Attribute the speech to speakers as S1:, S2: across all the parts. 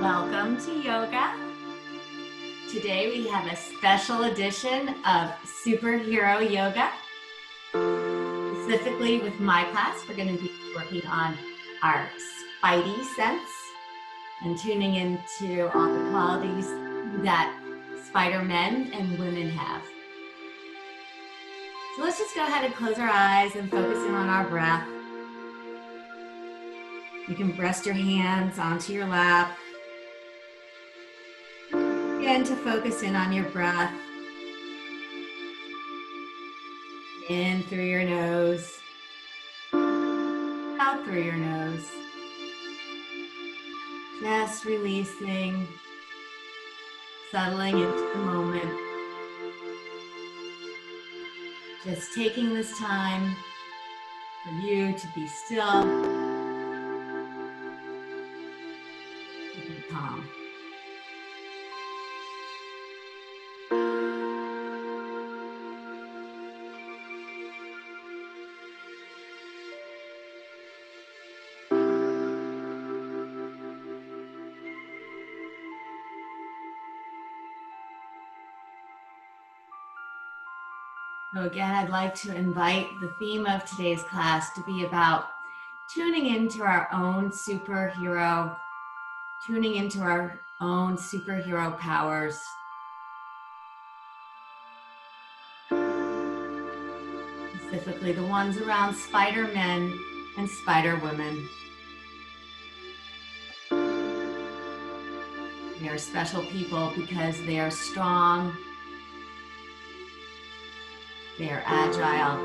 S1: Welcome to yoga. Today we have a special edition of superhero yoga. Specifically with my class, we're going to be working on our spidey sense and tuning into all the qualities that spider men and women have. So let's just go ahead and close our eyes and focus in on our breath. You can rest your hands onto your lap. Begin to focus in on your breath. In through your nose, out through your nose. Just releasing, settling into the moment. Just taking this time for you to be still and be calm. So again, I'd like to invite the theme of today's class to be about tuning into our own superhero, tuning into our own superhero powers. Specifically the ones around spider men and spider women. They are special people because they are strong, they are agile,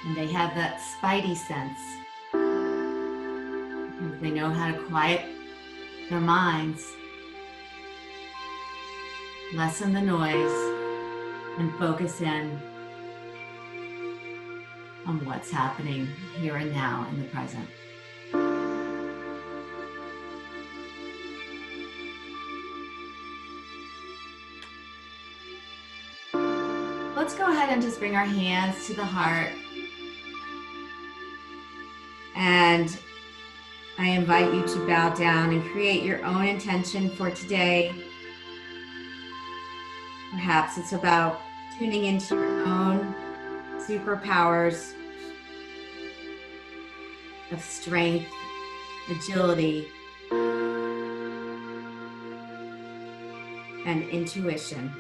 S1: and they have that spidey sense. Because they know how to quiet their minds, lessen the noise, and focus in on what's happening here and now in the present. Let's go ahead and just bring our hands to the heart. And I invite you to bow down and create your own intention for today. Perhaps it's about tuning into your own superpowers of strength, agility, and intuition.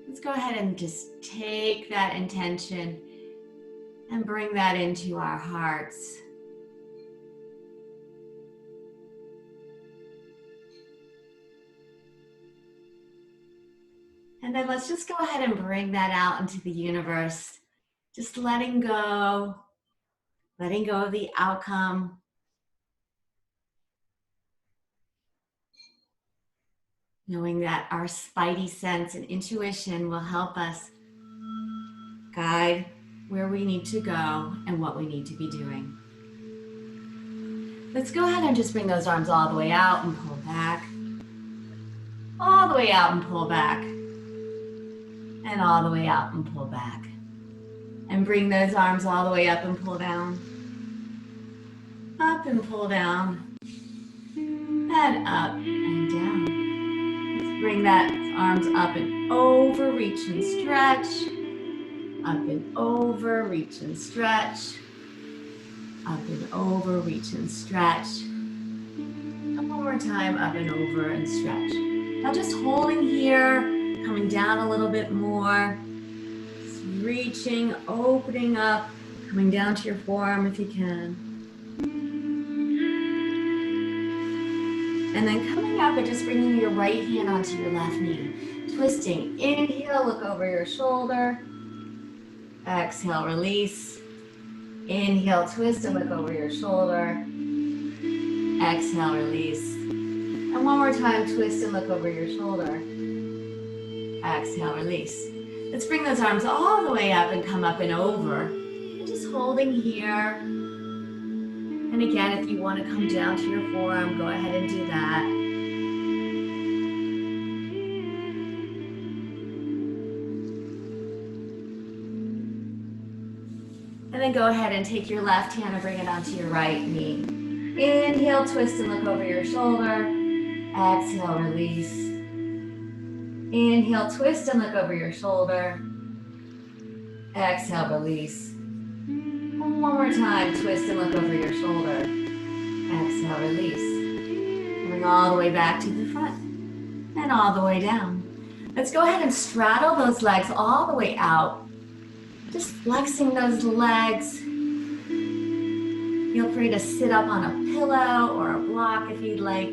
S1: Let's go ahead and just take that intention and bring that into our hearts. And then let's just go ahead and bring that out into the universe. Just letting go of the outcome. Knowing that our spidey sense and intuition will help us guide where we need to go and what we need to be doing. Let's go ahead and just bring those arms all the way out and pull back. All the way out and pull back. And all the way out and pull back. And bring those arms all the way up and pull down. Up and pull down. And up and down. Bring that arms up and over, reach and stretch. Up and over, reach and stretch. Up and over, reach and stretch. And one more time, up and over and stretch. Now just holding here, coming down a little bit more. Just reaching, opening up, coming down to your forearm if you can. And then coming up and just bringing your right hand onto your left knee. Twisting, inhale, look over your shoulder. Exhale, release. Inhale, twist and look over your shoulder. Exhale, release. And one more time, twist and look over your shoulder. Exhale, release. Let's bring those arms all the way up and come up and over. And just holding here. And And again, if you want to come down to your forearm, go ahead and do that. And then go ahead and take your left hand and bring it onto your right knee. Inhale, twist and look over your shoulder. Exhale, release. Inhale, twist and look over your shoulder. Exhale, release. One more time, twist and look over your shoulder. Exhale, release. Coming all the way back to the front and all the way down. Let's go ahead and straddle those legs all the way out. Just flexing those legs. Feel free to sit up on a pillow or a block if you'd like.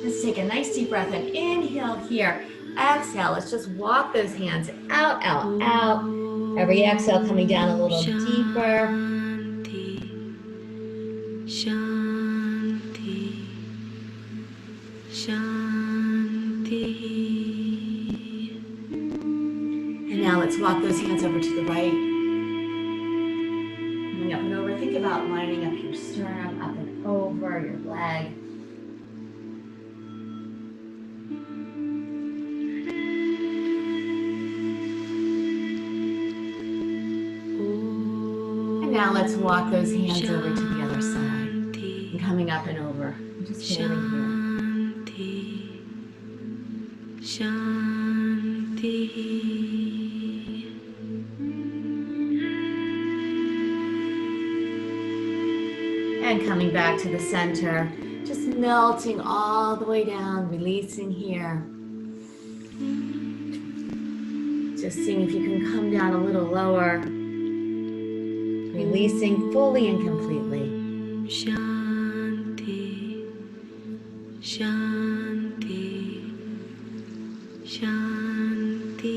S1: Let's take a nice deep breath in. Inhale here. Exhale. Let's just walk those hands out, out, out. Every exhale coming down a little deeper.
S2: Shanti, Shanti.
S1: And now let's walk those hands over to the right. Coming up and over. Think about lining up your sternum, up and over your leg. And now let's walk those hands over to the other side. And coming up and over. Just holding here.
S2: Shanti.
S1: And coming back to the center, just melting all the way down, releasing here. Just seeing if you can come down a little lower, releasing fully and completely.
S2: Shanti, Shanti, Shanti.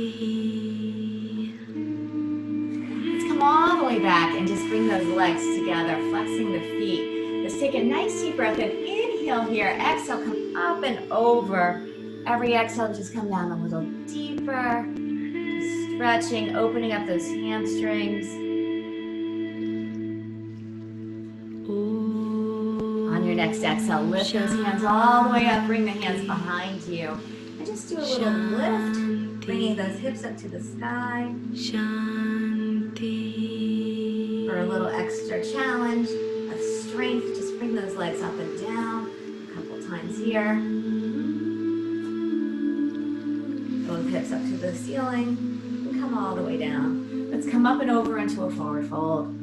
S1: Let's come all the way back and just bring those legs together, flexing the feet. Let's take a nice deep breath in. Inhale here, exhale, come up and over. Every exhale, just come down a little deeper. Just stretching, opening up those hamstrings. On your next exhale, lift those hands all the way up, bring the hands behind you. And just do a little lift, bringing those hips up to the sky.
S2: Shanti.
S1: For a little extra challenge of strength, just bring those legs up and down a couple times here. Both hips up to the ceiling and come all the way down. Let's come up and over into a forward fold.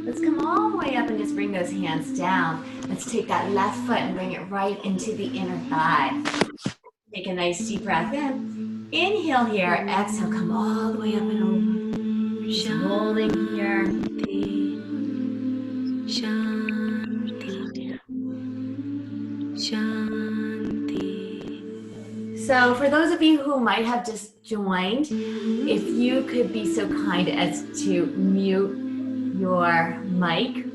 S1: Let's come all the way up and just bring those hands down. Let's take that left foot and bring it right into the inner thigh. Take a nice deep breath in. Inhale here, exhale, come all the way up and over. Just holding here.
S2: Shanti, Shanti.
S1: So for those of you who might have just joined, if you could be so kind as to mute your mic,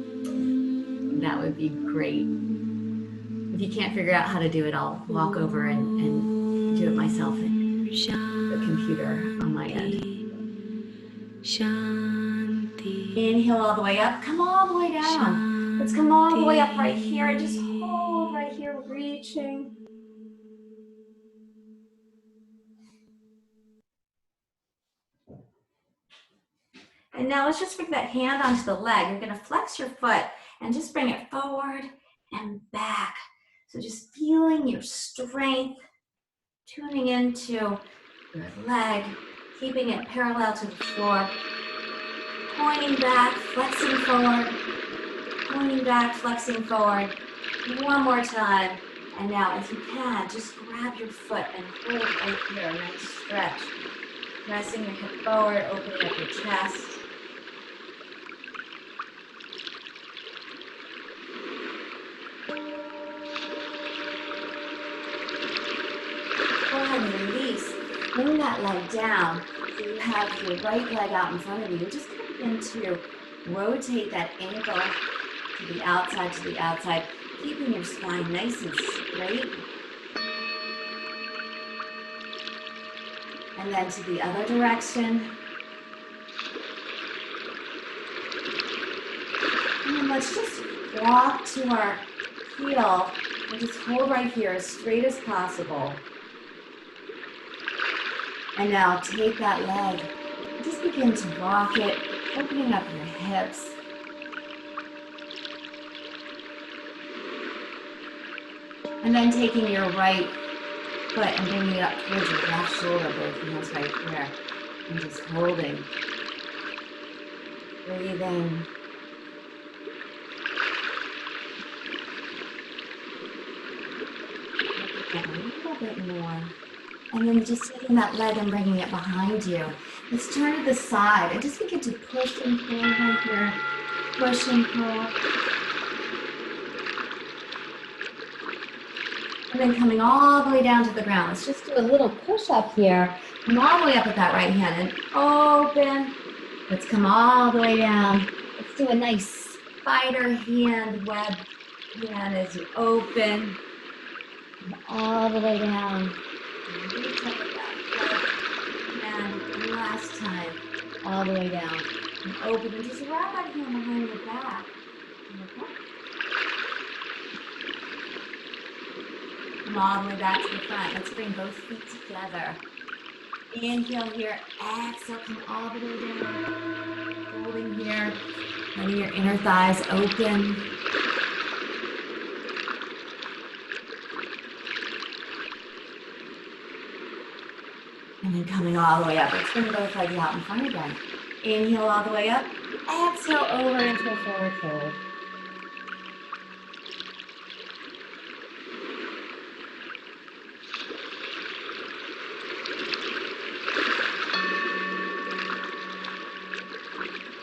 S1: that would be great. If you can't figure out how to do it, I'll walk over and do it myself at the computer on my end.
S2: Shanti.
S1: Inhale all the way up, come all the way down. Let's come all the way up right here and just hold right here, reaching. And now let's just bring that hand onto the leg. You're gonna flex your foot and just bring it forward and back. So just feeling your strength, tuning into your leg, keeping it parallel to the floor, pointing back, flexing forward, pointing back, flexing forward. One more time. And now if you can, just grab your foot and hold it right here, a nice stretch. Pressing your hip forward, opening up your chest. Go ahead and release. Bring that leg down. So you have your right leg out in front of you. Just begin to rotate that ankle to the outside, keeping your spine nice and straight. And then to the other direction. And let's just walk to our heel and just hold right here as straight as possible. And now take that leg and just begin to rock it, opening up your hips. And then taking your right foot and bringing it up towards your left shoulder, both hands right here. And just holding. Breathing. A little bit more. And then just taking that leg and bringing it behind you. Let's turn to the side and just begin to push and pull right here. Push and pull. And then coming all the way down to the ground. Let's just do a little push up here. Come all the way up with that right hand and open. Let's come all the way down. Let's do a nice spider hand, web hand as you open. Come all the way down. Reach up with that leg. And last time, all the way down. And open and just wrap that hand behind your back. Come all the way back to the front. Let's bring both feet together. Inhale here. Exhale, come all the way down. Holding here. Letting your inner thighs open. And then coming all the way up. Let's bring both legs out in front again. Inhale all the way up. Exhale over into a forward fold.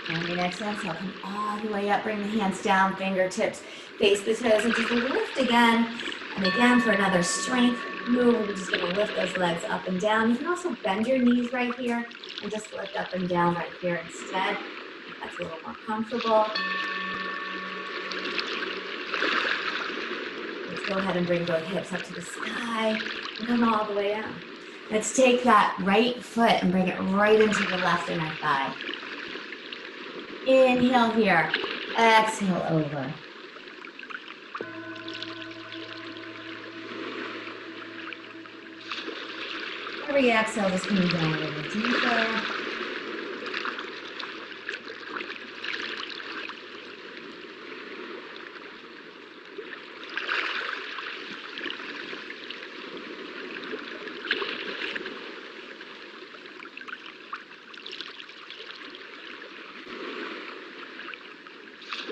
S1: And your next exhale, come all the way up. Bring the hands down, fingertips, face the toes, and just lift again. And again for another strength move. We're just going to lift those legs up and down. You can also bend your knees right here and just lift up and down right here instead. That's a little more comfortable. Let's go ahead and bring both hips up to the sky and come all the way down. Let's take that right foot and bring it right into the left inner thigh. Inhale here, exhale over. Every exhale, just coming down a little deeper.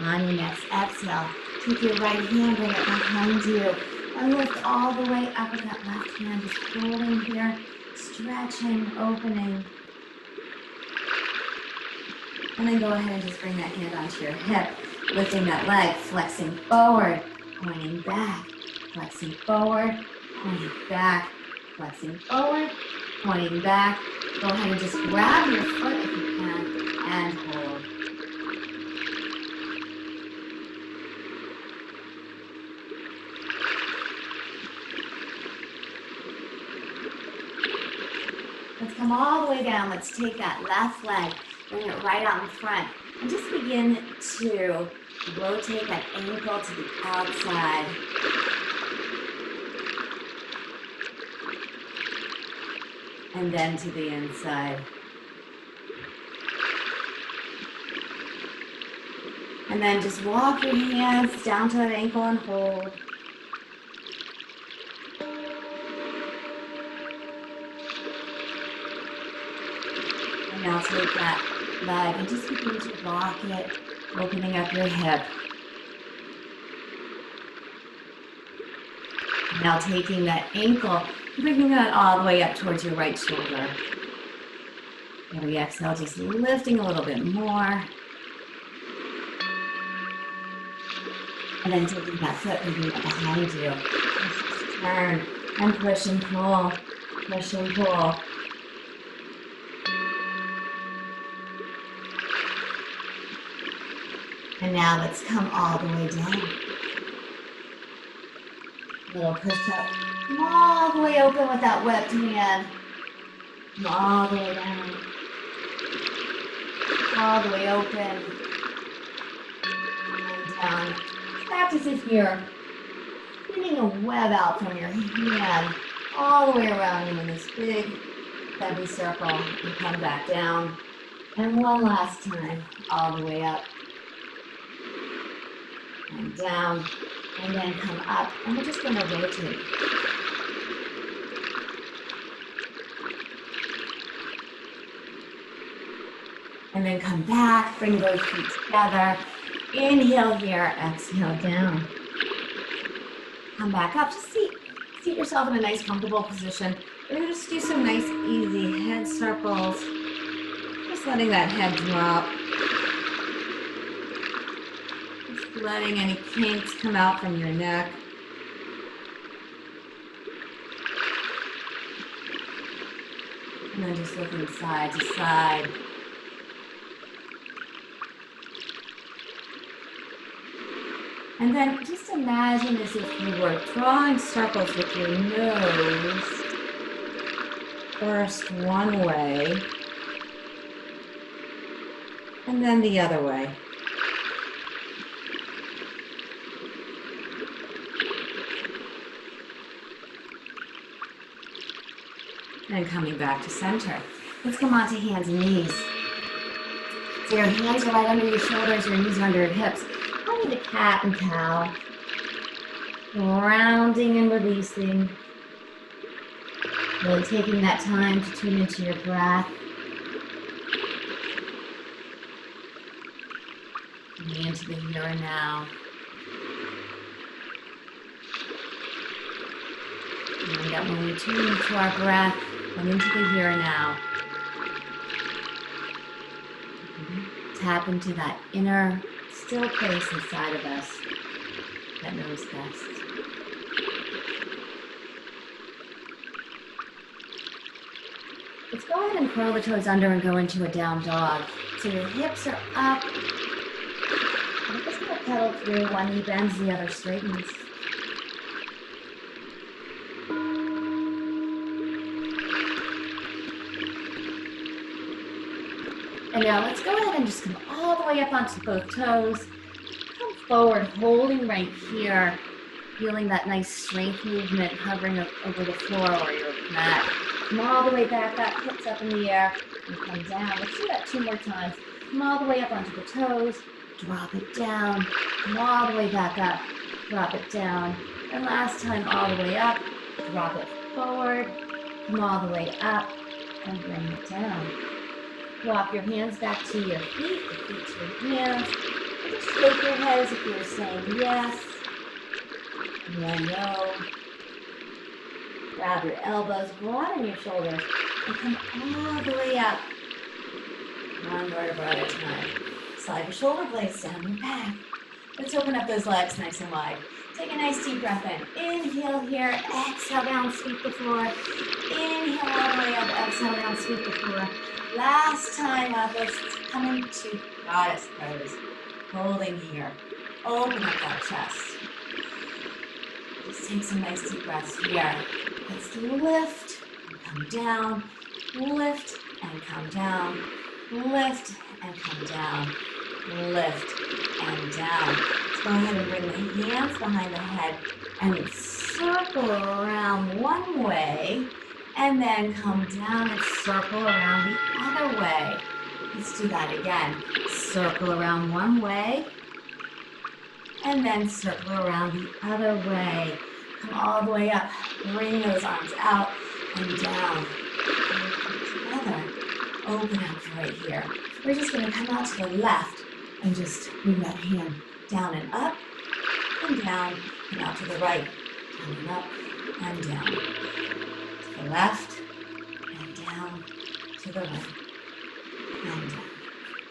S1: On your next exhale, take your right hand, bring it behind you, and lift all the way up with that left hand, just holding here, stretching, opening. And then go ahead and just bring that hand onto your hip, lifting that leg, flexing forward, pointing back, flexing forward, pointing back, flexing forward, pointing back. Go ahead and just grab your foot if you can, and hold. Let's come all the way down. Let's take that left leg, bring it right out in front, and just begin to rotate that ankle to the outside. And then to the inside. And then just walk your hands down to that ankle and hold. Now take that leg and just begin to rock it, opening up your hip. Now taking that ankle, bringing that all the way up towards your right shoulder. Every exhale, just lifting a little bit more. And then taking that foot and bringing it behind you. Just turn and push and pull, push and pull. And now let's come all the way down. Little push up. Come all the way open with that webbed hand. Come all the way down. All the way open. And around. Act as if you're spinning a web out from your hand all the way around you in this big, heavy circle. And come back down. And one last time, all the way up and down, and then come up. And we're just going to rotate. And then come back, bring those feet together. Inhale here, exhale down. Come back up, just seat yourself in a nice comfortable position. We're gonna just do some nice easy head circles. Just letting that head drop. Just letting any kinks come out from your neck. And then just looking side to side. And then just imagine as if you were drawing circles with your nose. First one way, and then the other way. And coming back to center. Let's come on to hands and knees. So your hands are right under your shoulders, your knees are under your hips. The cat and cow, rounding and releasing, really taking that time to tune into your breath, coming into the here and now. And that when we tune into our breath and into the here and now, tap into that inner still place inside of us that knows best. Let's go ahead and curl the toes under and go into a down dog. So your hips are up. I'm just going to pedal through. One knee bends, the other straightens. And now let's go ahead and just come all the way up onto both toes. Come forward, holding right here. Feeling that nice strength movement hovering over the floor or your mat. Come all the way back up, hips up in the air, and come down. Let's do that 2 more times. Come all the way up onto the toes, drop it down. Come all the way back up, drop it down. And last time, all the way up, drop it forward. Come all the way up, and bring it down. Walk your hands back to your feet, your feet to your hands. And just shake your head as if you were saying yes. And no. Grab your elbows, broaden your shoulders, and come all the way up. One vertebra at a time. Slide your shoulder blades down your back. Let's open up those legs nice and wide. Take a nice deep breath in. Inhale here, exhale down, sweep the floor. Inhale all the way up, exhale down, sweep the floor. Last time up, let's come into goddess pose. Holding here. Open up that chest. Just take some nice deep breaths here. Let's lift and come down. Lift and come down. Lift and come down. Lift and down. Let's go ahead and bring the hands behind the head and circle around one way. And then come down and circle around the other way. Let's do that again. Circle around one way. And then circle around the other way. Come all the way up. Bring those arms out and down. Together. Open up right here. We're just going to come out to the left and just bring that hand down and up and down and out to the right. Down and up and down. To the left and down to the right and down.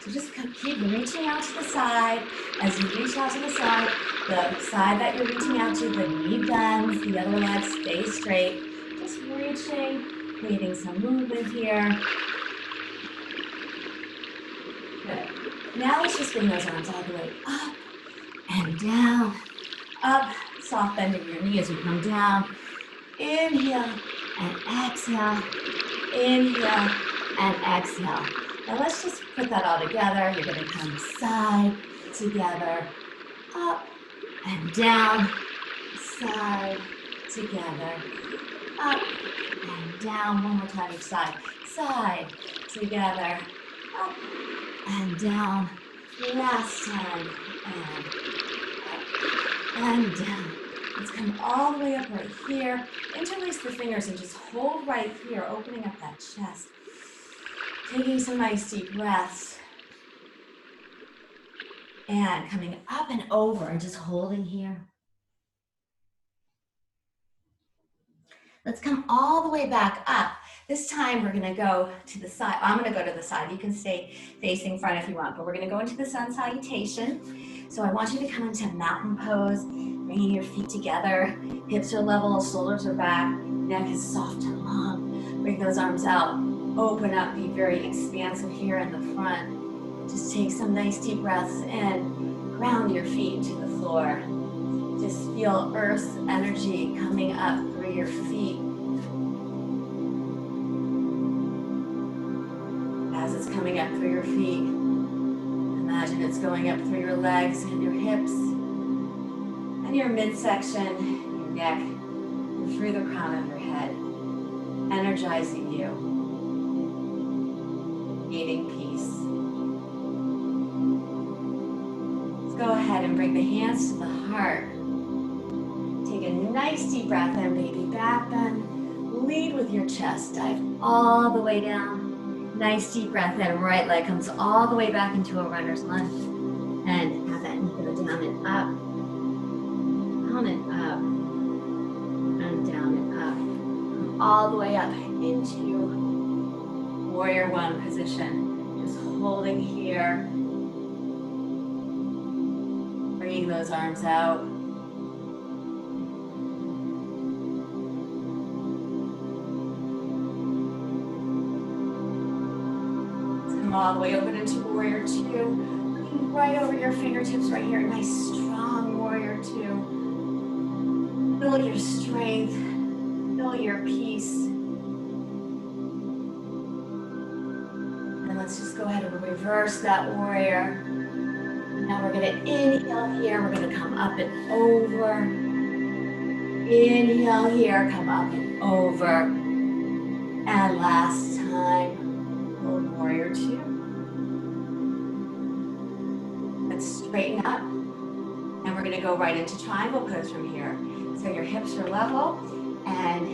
S1: So just keep reaching out to the side. As you reach out to the side that you're reaching out to, the knee bends, the other leg stays straight. Just reaching, creating some movement here. Good. Now let's just bring those arms all the way up and down. Up, soft bend in your knee as you come down. Inhale and exhale. Inhale and exhale. Now let's just put that all together. You're going to come side together, up and down, side, together, up and down. One more time each side, side, together, up and down. Last time, and up and down. Let's come all the way up right here. Interlace the fingers and just hold right here, opening up that chest. Taking some nice deep breaths. And coming up and over and just holding here. Let's come all the way back up. This time we're gonna go to the side. I'm gonna go to the side. You can stay facing front if you want, but we're gonna go into the sun salutation. So I want you to come into mountain pose, bringing your feet together. Hips are level, shoulders are back, neck is soft and long. Bring those arms out, open up, be very expansive here in the front. Just take some nice deep breaths in, ground your feet into the floor. Just feel Earth's energy coming up through your feet. As it's coming up through your feet, imagine it's going up through your legs and your hips and your midsection, your neck, and through the crown of your head, energizing you, creating peace. Let's go ahead and bring the hands to the heart. Take a nice deep breath in, baby back bend. Lead with your chest, dive all the way down. Nice deep breath in, right leg comes all the way back into a runner's lunge. And have that knee go down and up, down and up, and down and up. Come all the way up into warrior one position. Just holding here. Bringing those arms out. All the way open into warrior two. Looking right over your fingertips right here. Nice strong warrior two. Feel your strength. Feel your peace. And let's just go ahead and reverse that warrior. Now we're going to inhale here. We're going to come up and over. Inhale here. Come up and over. And last time. Warrior two. Let's straighten up. And we're going to go right into triangle pose from here. So your hips are level and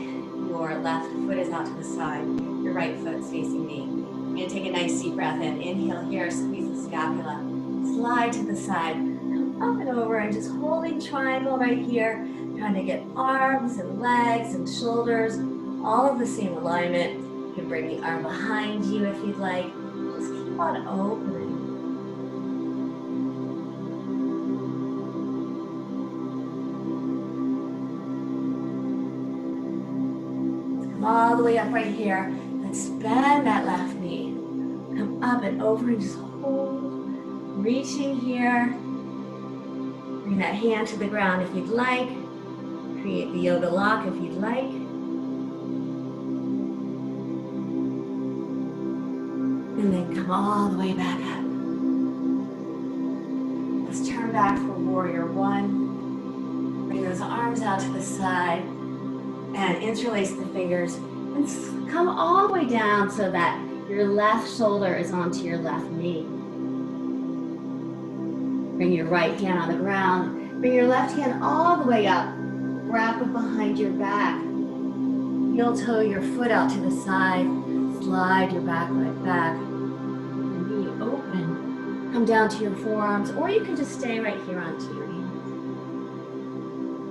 S1: your left foot is out to the side. Your right foot's facing me. You're going to take a nice deep breath in. Inhale here, squeeze the scapula. Slide to the side. Come up and over and just holding triangle right here. Trying to get arms and legs and shoulders all of the same alignment. You can bring the arm behind you if you'd like. Just keep on opening. Come all the way up right here. Let's bend that left knee. Come up and over and just hold. Reaching here. Bring that hand to the ground if you'd like. Create the yoga lock if you'd like. And then come all the way back up. Let's turn back for warrior one. Bring those arms out to the side and interlace the fingers and come all the way down so that your left shoulder is onto your left knee. Bring your right hand on the ground. Bring your left hand all the way up. Wrap it behind your back. Heel toe your foot out to the side. Slide your back leg back. And be open. Come down to your forearms, or you can just stay right here onto your hands.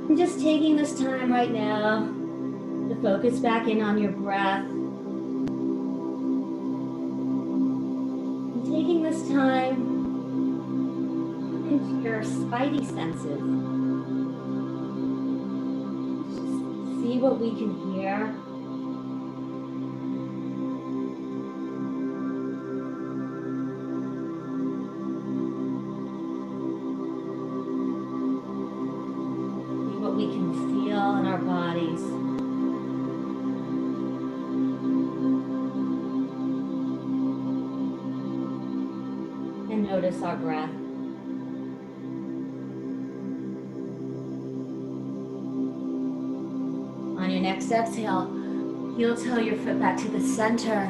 S1: And just taking this time right now to focus back in on your breath. And taking this time into your spidey senses. Just see what we can hear. See what we can feel in our bodies. And notice our breath. next exhale, heel toe your foot back to the center.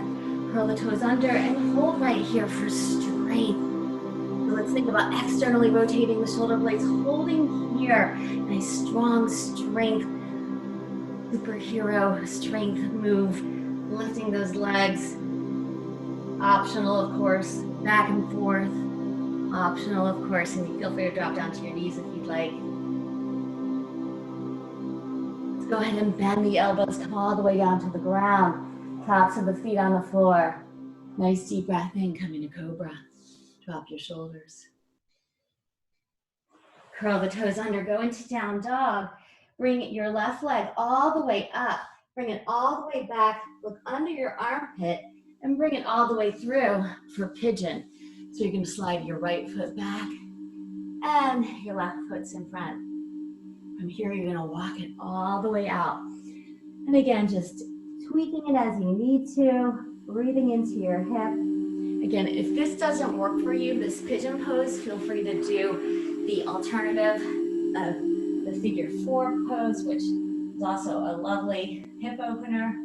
S1: Curl the toes under and hold right here for strength. So let's think about externally rotating the shoulder blades, holding here. Nice strong strength, superhero strength move, lifting those legs. Optional, of course, back and forth. Optional, of course, and you feel free to drop down to your knees if you'd like. Let's go ahead and bend the elbows, come all the way down to the ground. Tops of the feet on the floor. Nice deep breath in, come into cobra. Drop your shoulders. Curl the toes under, go into down dog. Bring your left leg all the way up. Bring it all the way back. Look under your armpit and bring it all the way through for pigeon. So you're going to slide your right foot back and your left foot's in front. From here, you're going to walk it all the way out. And again, just tweaking it as you need to, breathing into your hip. Again, if this doesn't work for you, this pigeon pose, feel free to do the alternative of the figure 4 pose, which is also a lovely hip opener.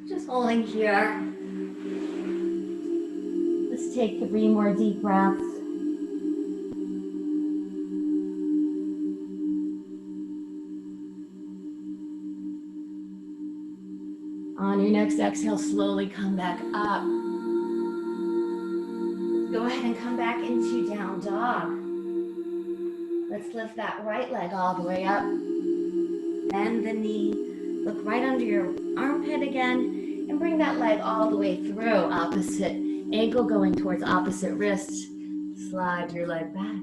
S1: Just holding here. Let's take 3 more deep breaths. On your next exhale, slowly come back up. Go ahead and come back into down dog. Let's lift that right leg all the way up. Bend the knee. Look right under your armpit again and bring that leg all the way through. Opposite ankle going towards opposite wrist. Slide your leg back.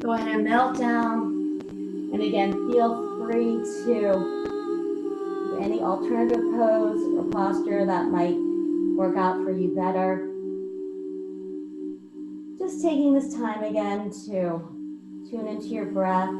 S1: Go ahead and melt down. And again, feel free to do any alternative pose or posture that might work out for you better. Just taking this time again to tune into your breath.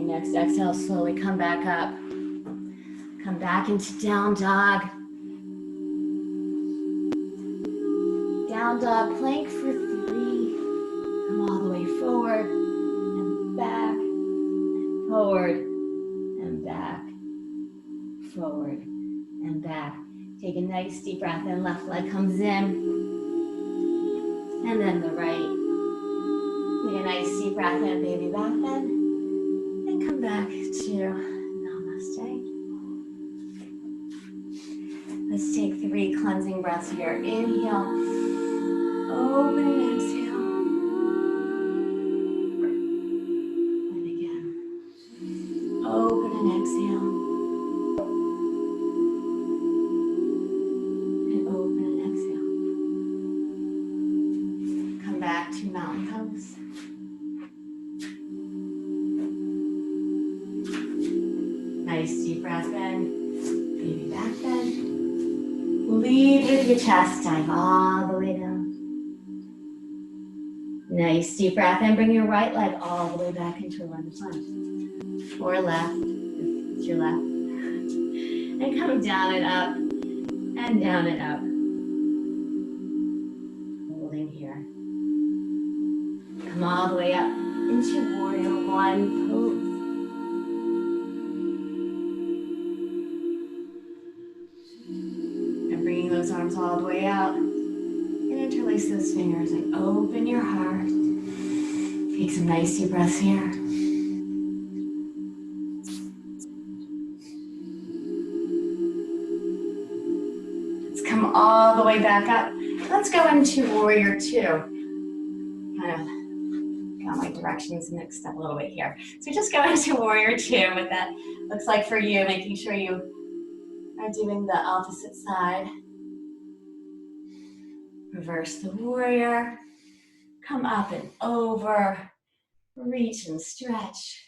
S1: Next exhale, slowly come back up. Come back into down dog. Down dog, plank for 3. Come all the way forward and back, forward and back, forward and back. Take a nice deep breath in, left leg comes in. And then the right. Take a nice deep breath in, baby back bend. Come back to namaste. Let's take 3 cleansing breaths here. Inhale, open and exhale. And again, open and exhale. And open and exhale. Come back to mountain pose. Nice deep breath in, baby back bend. Lead with your chest, dive all the way down. Nice deep breath in, bring your right leg all the way back into a lunge. Or left, if it's your left. And come down and up, and down and up. Holding here. Come all the way up into warrior 1 pose. Those arms all the way out and interlace those fingers and open your heart. Take some nice deep breaths here. Let's come all the way back up. Let's go into warrior 2. Kind of got my directions mixed up a little bit here. So just go into warrior 2, what that looks like for you, making sure you are doing the opposite side. Reverse the warrior, come up and over, reach and stretch,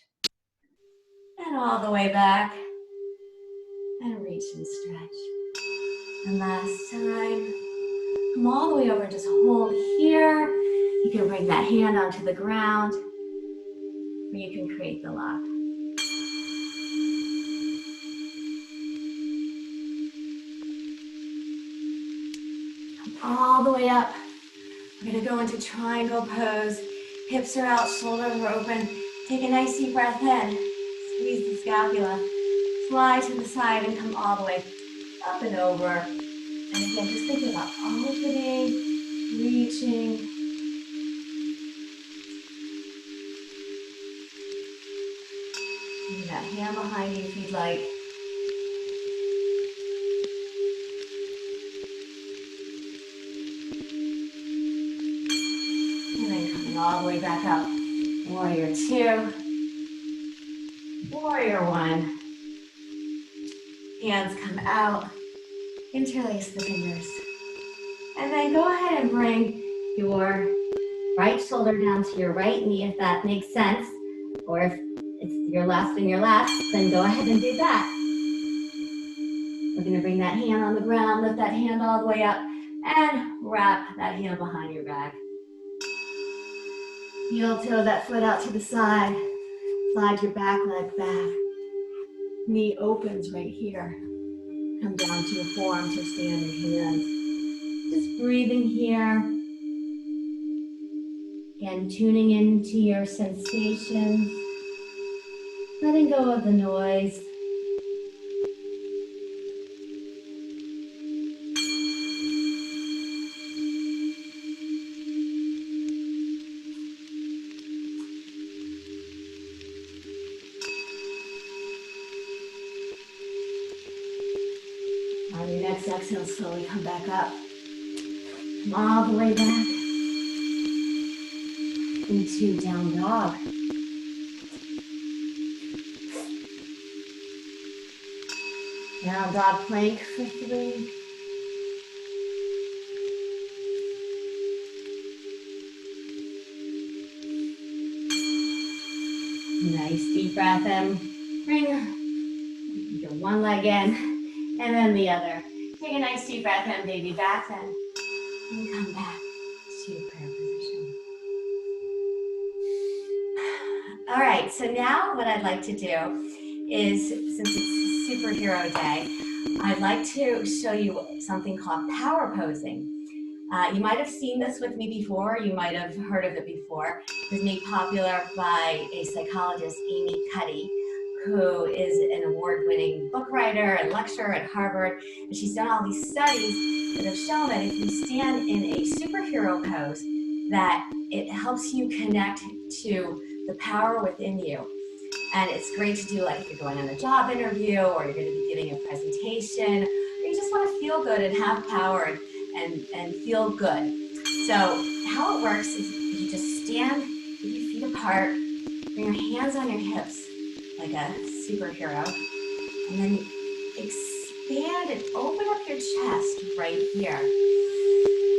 S1: and all the way back, reach and stretch. And last time. Come all the way over, just hold here. You can bring that hand onto the ground, or you can create the lock. Come all the way up. We're gonna go into triangle pose. Hips are out, shoulders are open. Take a nice deep breath in. Squeeze the scapula. Slide to the side and come all the way up and over. And again, just think about opening, reaching. Bring that hand behind you if you'd like. And then coming all the way back up. Warrior two. Warrior one. Hands come out. Interlace the fingers. And then go ahead and bring your right shoulder down to your right knee if that makes sense. Or if it's your left and your left, then go ahead and do that. We're going to bring that hand on the ground, lift that hand all the way up, and wrap that hand behind your back. Heel toe that foot out to the side. Slide your back leg back. Knee opens right here. Come down to a forearm to stand your hands. Just breathing here. Again, tuning into your sensations. Letting go of the noise. On your next exhale, slowly come back up. Come all the way back into down dog. Down dog plank for 3. Nice deep breath in. Bring your one leg in. And then the other. Take a nice deep breath in, baby back then. And come back to prayer position. All right, so now what I'd like to do is, since it's Superhero Day, I'd like to show you something called power posing. You might have seen this with me before. You might have heard of it before. It was made popular by a psychologist, Amy Cuddy, who is an award-winning book writer and lecturer at Harvard. And she's done all these studies that have shown that if you stand in a superhero pose, that it helps you connect to the power within you. And it's great to do like if you're going on a job interview or you're going to be giving a presentation, or you just want to feel good and have power and feel good. So how it works is you just stand with your feet apart, bring your hands on your hips, like a superhero, and then expand and open up your chest right here.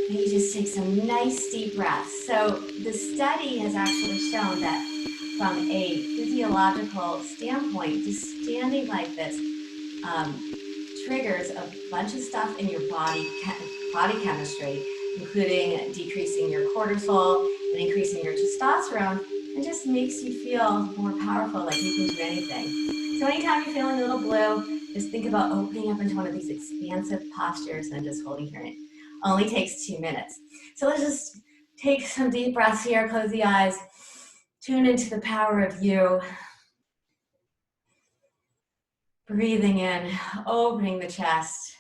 S1: And you just take some nice deep breaths. So the study has actually shown that from a physiological standpoint, just standing like this triggers a bunch of stuff in your body chemistry, including decreasing your cortisol and increasing your testosterone. It just makes you feel more powerful, like you can do anything. So anytime you're feeling a little blue, just think about opening up into one of these expansive postures and just holding here. It only takes 2 minutes. So let's just take some deep breaths here, close the eyes, tune into the power of you. Breathing in, opening the chest.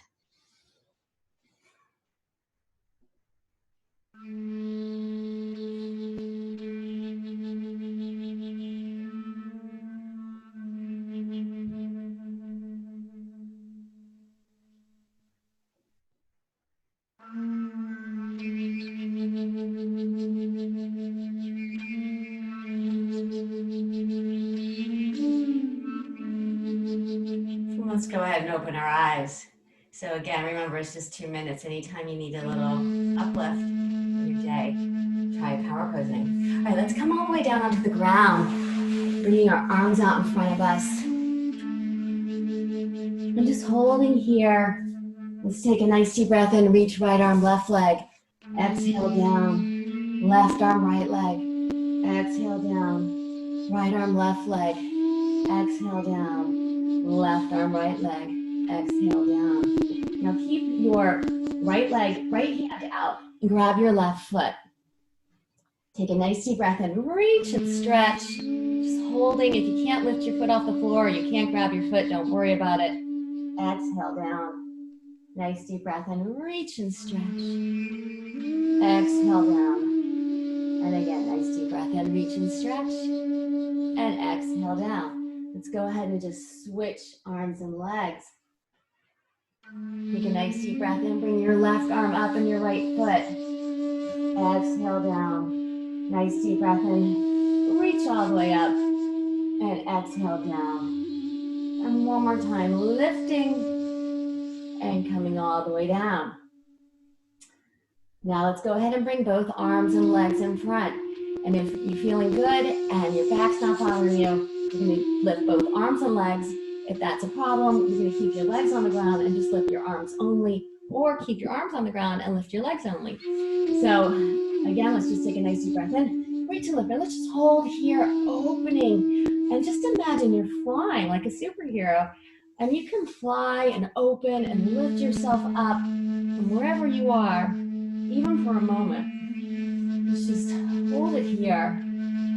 S1: Let's go ahead and open our eyes. So again, remember, it's just 2 minutes. Anytime you need a little uplift in your day, try power posing. All right, let's come all the way down onto the ground, bringing our arms out in front of us. And And just holding here. Let's take a nice deep breath in. Reach right arm, left leg. Exhale down. Left arm, right leg. Exhale down. Right arm, left leg. Exhale down. Left arm, right leg. Exhale down. Now keep your right leg, right hand out and grab your left foot. Take a nice deep breath in. Reach and stretch. Just holding. If you can't lift your foot off the floor, or you can't grab your foot, don't worry about it. Exhale down. Nice deep breath in. Reach and stretch. Exhale down. And again, nice deep breath in. Reach and stretch. And exhale down. Let's go ahead and just switch arms and legs. Take a nice deep breath in. Bring your left arm up and your right foot. Exhale down. Nice deep breath in. Reach all the way up. And exhale down. And one more time. Lifting and coming all the way down. Now let's go ahead and bring both arms and legs in front. And if you're feeling good and your back's not bothering you, you're going to lift both arms and legs. If that's a problem, you're going to keep your legs on the ground and just lift your arms only, or keep your arms on the ground and lift your legs only. So again, let's just take a nice deep breath in. Reach and lift. And let's just hold here, opening. And just imagine you're flying like a superhero. And you can fly and open and lift yourself up from wherever you are, even for a moment. Let's just hold it here.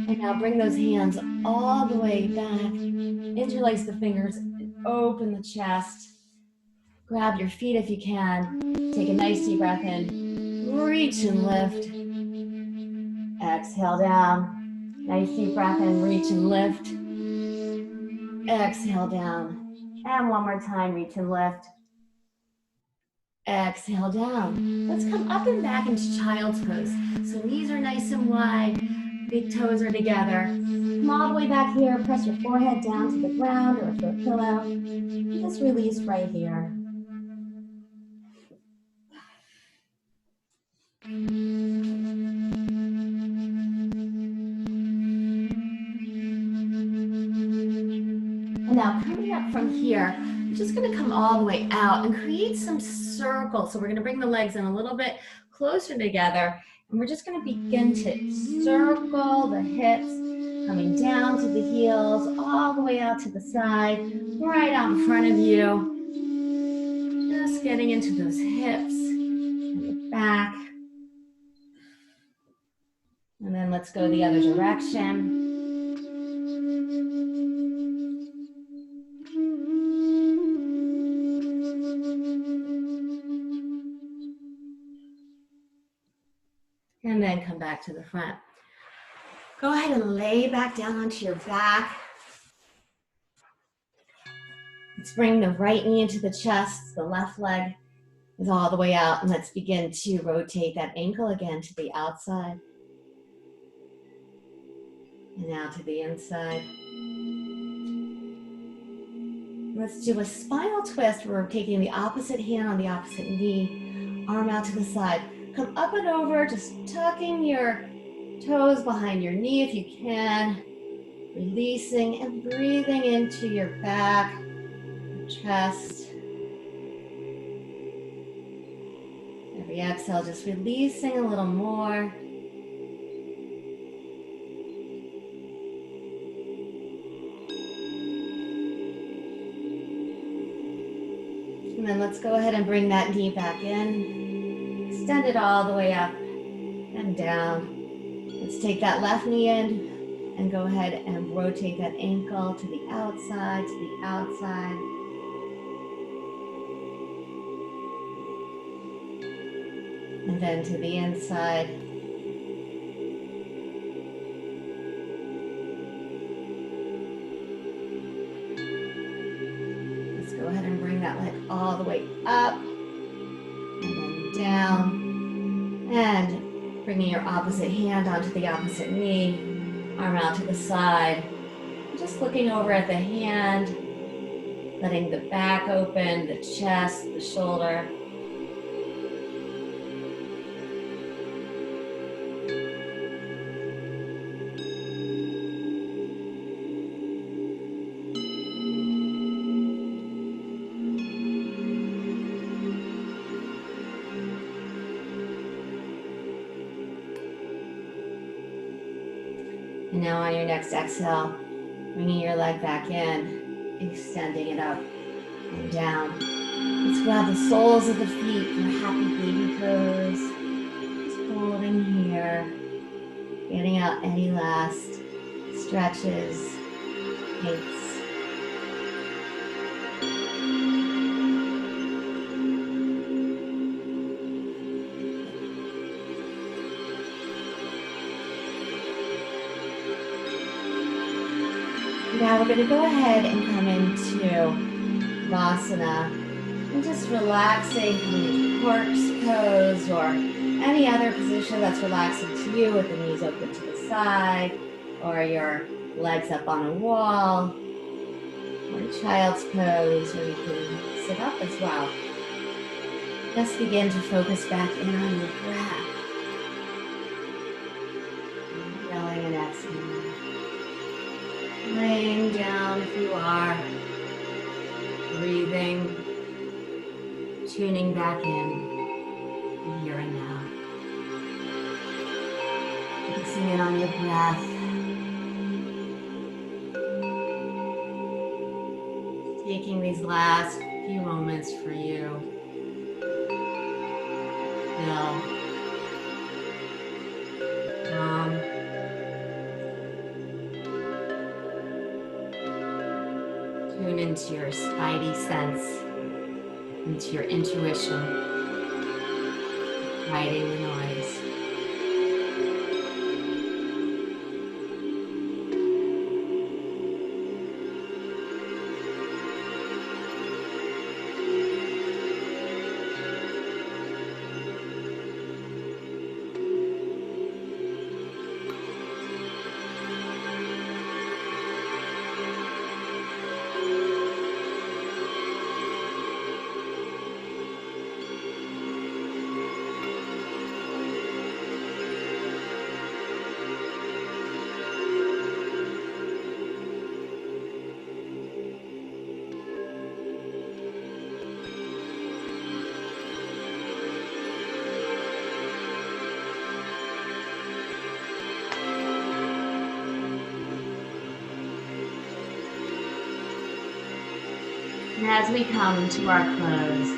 S1: And now bring those hands all the way back. Interlace the fingers and open the chest. Grab your feet if you can. Take a nice deep breath in. Reach and lift. Exhale down. Nice deep breath in. Reach and lift. Exhale down. And one more time. Reach and lift. Exhale down. Let's come up and back into child's pose. So knees are nice and wide. Big toes are together. Come all the way back here. Press your forehead down to the ground or to a pillow. And just release right here. And now coming up from here, we're just going to come all the way out and create some circles. So we're going to bring the legs in a little bit closer together. And we're just going to begin to circle the hips, coming down to the heels, all the way out to the side, right out in front of you. Just getting into those hips and your back. And then let's go the other direction. And then come back to the front. Go ahead and lay back down onto your back. Let's bring the right knee into the chest. The left leg is all the way out. And let's begin to rotate that ankle again to the outside. And now to the inside. Let's do a spinal twist where we're taking the opposite hand on the opposite knee, arm out to the side. Come up and over, just tucking your toes behind your knee if you can. Releasing and breathing into your back, your chest. Every exhale, just releasing a little more. And then let's go ahead and bring that knee back in. Extend it all the way up and down. Let's take that left knee in and go ahead and rotate that ankle to the outside, to the outside. And then to the inside. Let's go ahead and bring that leg all the way up and then down. And bringing your opposite hand onto the opposite knee, arm out to the side. Just looking over at the hand, letting the back open, the chest, the shoulder. And now on your next exhale, bringing your leg back in, extending it up and down. Let's grab the soles of the feet for a happy baby pose. Just holding here, getting out any last stretches, kinks. Now we're going to go ahead and come into Vasana and just relaxing, coming into corpse pose or any other position that's relaxing to you with the knees open to the side or your legs up on a wall or child's pose, or you can sit up as well. Just begin to focus back in on your breath. Inhaling and exhaling. Laying down if you are. Breathing. Tuning back in, here and now. Focusing in on your breath. Taking these last few moments for you. Feel calm. Tune into your spidey sense, into your intuition, quieting the noise. And as we come to our close,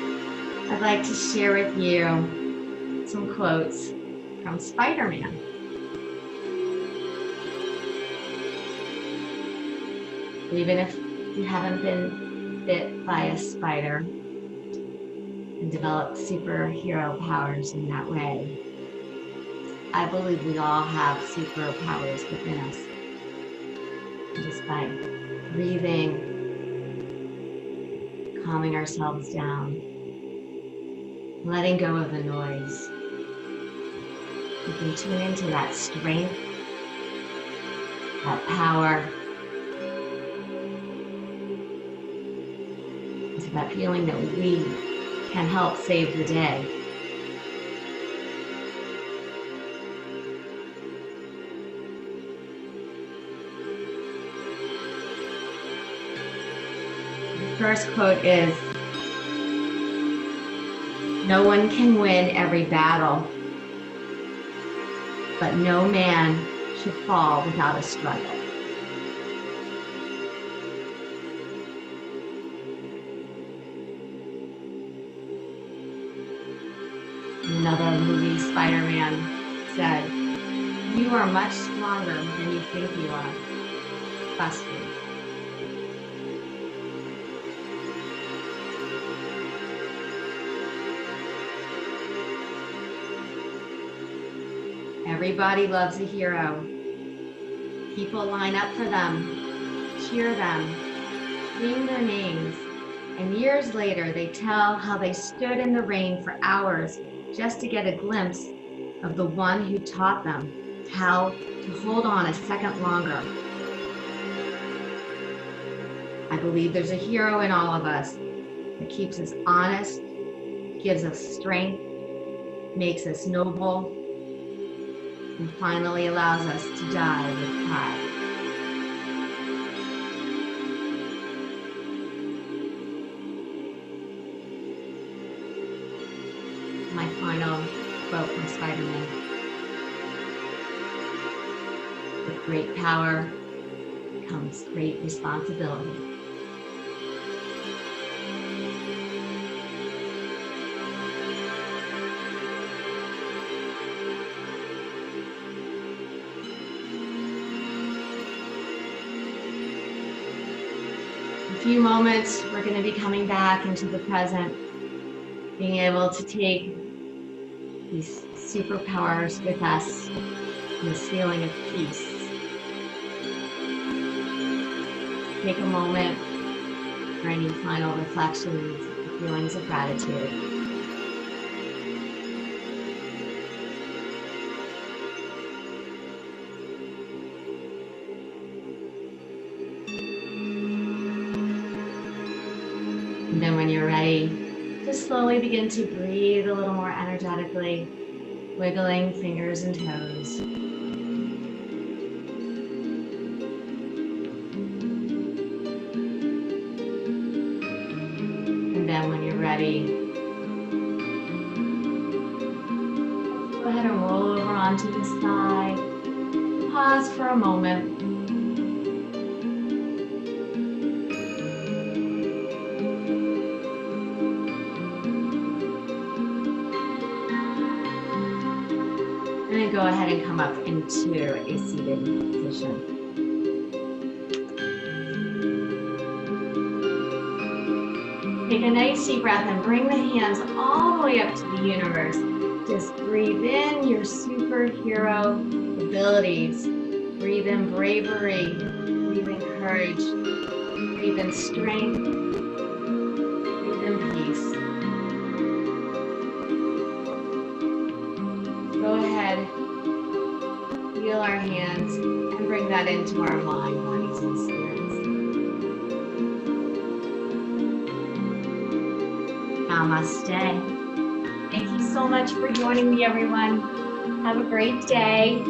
S1: I'd like to share with you some quotes from Spider-Man. Even if you haven't been bit by a spider and developed superhero powers in that way, I believe we all have superpowers within us. Just by breathing, calming ourselves down, letting go of the noise. We can tune into that strength, that power, into that feeling that we can help save the day. The first quote is, "No one can win every battle, but no man should fall without a struggle." In another movie, Spider-Man said, "You are much stronger than you think you are. Trust me." Everybody loves a hero. People line up for them, cheer them, sing their names, and years later they tell how they stood in the rain for hours just to get a glimpse of the one who taught them how to hold on a second longer. I believe there's a hero in all of us that keeps us honest, gives us strength, makes us noble, and finally allows us to die with pride. My final quote from Spider-Man. "The great power comes great responsibility. In a few moments, we're going to be coming back into the present, being able to take these superpowers with us in this feeling of peace. Take a moment for any final reflections, feelings of gratitude. And then when you're ready, just slowly begin to breathe a little more energetically, wiggling fingers and toes. And then when you're ready, go ahead and roll over onto the side. Pause for a moment. And then go ahead and come up into a seated position. Take a nice deep breath and bring the hands all the way up to the universe. Just breathe in your superhero abilities. Breathe in bravery. Breathe in courage. Breathe in strength. Breathe in peace. Go ahead, feel our hands, and bring that into our mind, bodies, and spirits. Namaste. Thank you so much for joining me, everyone. Have a great day.